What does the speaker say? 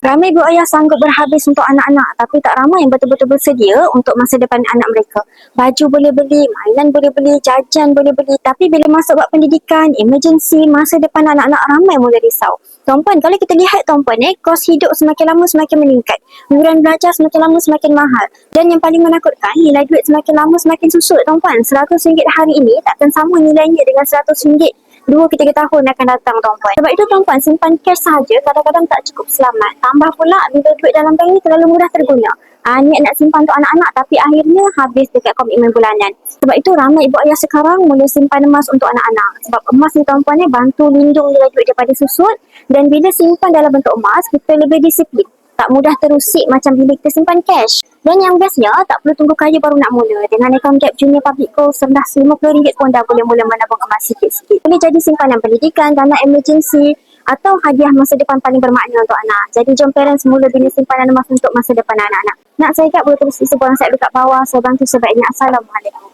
Ramai ibu ayah sanggup berhabis untuk anak-anak, tapi tak ramai yang betul-betul bersedia untuk masa depan anak mereka. Baju boleh beli, mainan boleh beli, jajan boleh beli, tapi bila masuk buat pendidikan, emergency, masa depan anak-anak ramai mula risau. Tuan-puan, kalau kita lihat tuan-puan, kos hidup semakin lama semakin meningkat. Yuran belajar semakin lama semakin mahal. Dan yang paling menakutkan, nilai duit semakin lama semakin susut tuan-puan. RM100 hari ini takkan sama nilainya dengan RM100 2 ke 3 tahun akan datang tuan-puan. Sebab itu tuan-puan, simpan cash sahaja kadang-kadang tak cukup selamat. Tambah pula bila duit dalam bank ni terlalu mudah terguna. Niat nak simpan untuk anak-anak tapi akhirnya habis dekat komitmen bulanan. Sebab itu ramai ibu ayah sekarang mula simpan emas untuk anak-anak. Sebab emas ni tuan-puan bantu lindung nilai duit daripada susut, dan bila simpan dalam bentuk emas, kita lebih disiplin. Tak mudah terusik macam bila kita simpan cash. Dan yang bestnya, tak perlu tunggu kaya baru nak mula. Dengan akaun Gap Junior Public Gold rendah RM50 pun dah boleh mula menabung emas sikit-sikit. Boleh jadi simpanan pendidikan, dana emergency atau hadiah masa depan paling bermakna untuk anak. Jadi jom parents mula bina simpanan emas untuk masa depan anak-anak. Nak saya Gap boleh tulis isi borang saya dekat bawah. Saya bantu sebaiknya. Assalamualaikum.